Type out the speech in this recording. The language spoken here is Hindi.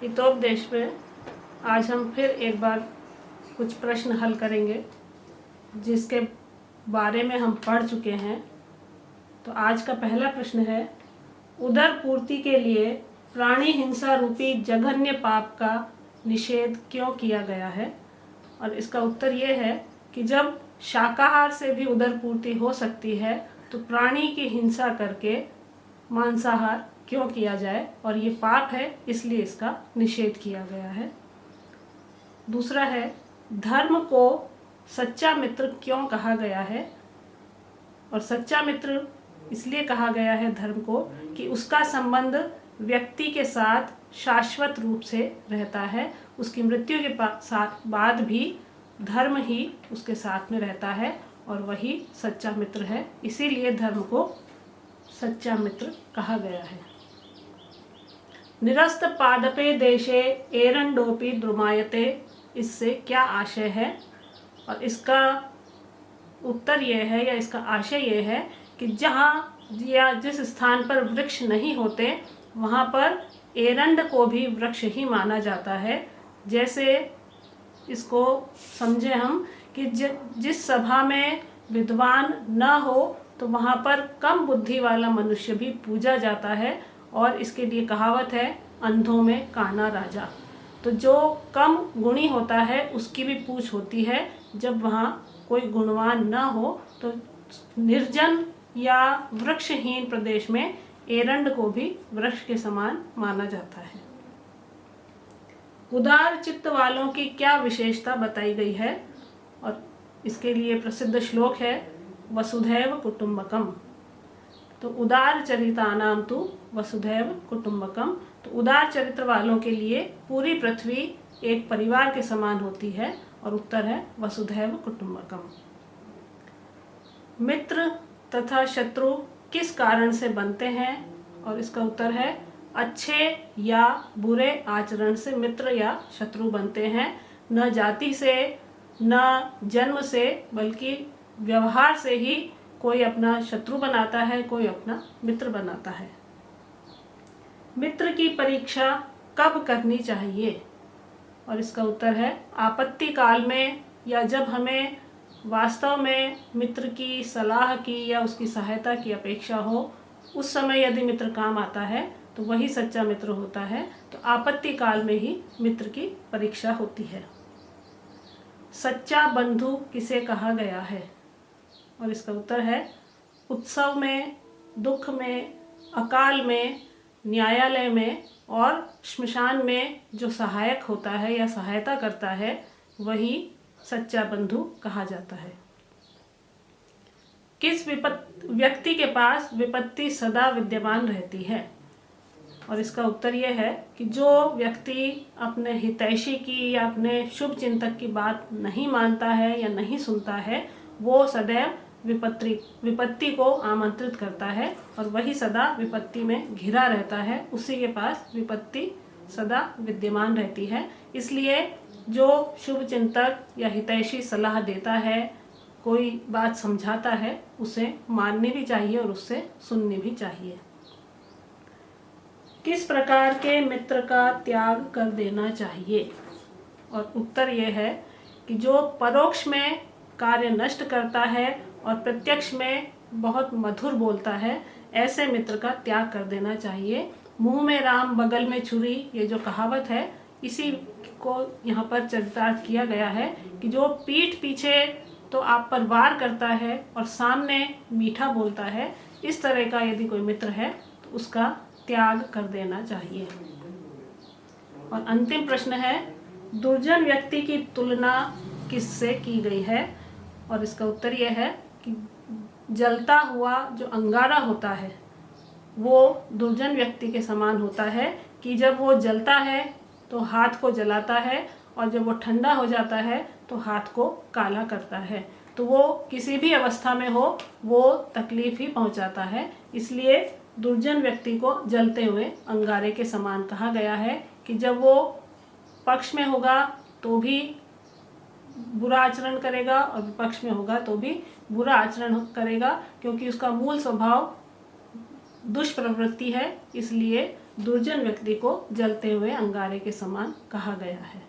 हितोपदेश में आज हम फिर एक बार कुछ प्रश्न हल करेंगे जिसके बारे में हम पढ़ चुके हैं। तो आज का पहला प्रश्न है, उदर पूर्ति के लिए प्राणी हिंसा रूपी जघन्य पाप का निषेध क्यों किया गया है। और इसका उत्तर ये है कि जब शाकाहार से भी उदर पूर्ति हो सकती है तो प्राणी की हिंसा करके मांसाहार क्यों किया जाए, और ये पाप है इसलिए इसका निषेध किया गया है। दूसरा है, धर्म को सच्चा मित्र क्यों कहा गया है। और सच्चा मित्र इसलिए कहा गया है धर्म को कि उसका संबंध व्यक्ति के साथ शाश्वत रूप से रहता है। उसकी मृत्यु के बाद भी धर्म ही उसके साथ में रहता है और वही सच्चा मित्र है, इसीलिए धर्म को सच्चा मित्र कहा गया है। निरस्त पादपे देशे एरंडोपी द्रुमायते, इससे क्या आशय है। और इसका उत्तर यह है या इसका आशय यह है कि जहाँ या जिस स्थान पर वृक्ष नहीं होते वहाँ पर एरंड को भी वृक्ष ही माना जाता है। जैसे इसको समझे हम कि जिस सभा में विद्वान न हो तो वहाँ पर कम बुद्धि वाला मनुष्य भी पूजा जाता है, और इसके लिए कहावत है, अंधों में काना राजा। तो जो कम गुणी होता है उसकी भी पूछ होती है। जब वहाँ कोई गुणवान न हो तो निर्जन या वृक्षहीन प्रदेश में एरंड को भी वृक्ष के समान माना जाता है। उदार चित्त वालों की क्या विशेषता बताई गई है। और इसके लिए प्रसिद्ध श्लोक है, वसुधैव कुटुंबकम। तो उदार चरितानाम तु वसुधैव कुटुंबकम। तो उदार चरित्र वालों के लिए पूरी पृथ्वी एक परिवार के समान होती है, और उत्तर है वसुधैव कुटुंबकम। मित्र तथा शत्रु किस कारण से बनते हैं। और इसका उत्तर है, अच्छे या बुरे आचरण से मित्र या शत्रु बनते हैं। न जाति से न जन्म से बल्कि व्यवहार से ही कोई अपना शत्रु बनाता है, कोई अपना मित्र बनाता है। मित्र की परीक्षा कब करनी चाहिए। और इसका उत्तर है, आपत्ति काल में, या जब हमें वास्तव में मित्र की सलाह की या उसकी सहायता की अपेक्षा हो, उस समय यदि मित्र काम आता है तो वही सच्चा मित्र होता है। तो आपत्ति काल में ही मित्र की परीक्षा होती है। सच्चा बंधु किसे कहा गया है। और इसका उत्तर है, उत्सव में, दुख में, अकाल में, न्यायालय में और श्मशान में जो सहायक होता है या सहायता करता है वही सच्चा बंधु कहा जाता है। किस व्यक्ति के पास विपत्ति सदा विद्यमान रहती है। और इसका उत्तर यह है कि जो व्यक्ति अपने हितैषी की या अपने शुभ चिंतक की बात नहीं मानता है या नहीं सुनता है, वो सदैव विपत्ति को आमंत्रित करता है, और वही सदा विपत्ति में घिरा रहता है। उसी के पास विपत्ति सदा विद्यमान रहती है। इसलिए जो शुभ चिंतक या हितैषी सलाह देता है, कोई बात समझाता है, उसे माननी भी चाहिए और उससे सुननी भी चाहिए। किस प्रकार के मित्र का त्याग कर देना चाहिए। और उत्तर यह है कि जो परोक्ष में कार्य नष्ट करता है और प्रत्यक्ष में बहुत मधुर बोलता है, ऐसे मित्र का त्याग कर देना चाहिए। मुंह में राम बगल में छुरी, ये जो कहावत है, इसी को यहाँ पर चरितार्थ किया गया है कि जो पीठ पीछे तो आप पर वार करता है और सामने मीठा बोलता है, इस तरह का यदि कोई मित्र है तो उसका त्याग कर देना चाहिए। और अंतिम प्रश्न है, दुर्जन व्यक्ति की तुलना किससे की गई है। और इसका उत्तर यह है कि जलता हुआ जो अंगारा होता है वो दुर्जन व्यक्ति के समान होता है कि जब वो जलता है तो हाथ को जलाता है, और जब वो ठंडा हो जाता है तो हाथ को काला करता है। तो वो किसी भी अवस्था में हो वो तकलीफ ही पहुंचाता है। इसलिए दुर्जन व्यक्ति को जलते हुए अंगारे के समान कहा गया है कि जब वो पक्ष में होगा तो भी बुरा आचरण करेगा और विपक्ष में होगा तो भी बुरा आचरण करेगा, क्योंकि उसका मूल स्वभाव दुष्प्रवृत्ति है, इसलिए दुर्जन व्यक्ति को जलते हुए अंगारे के समान कहा गया है।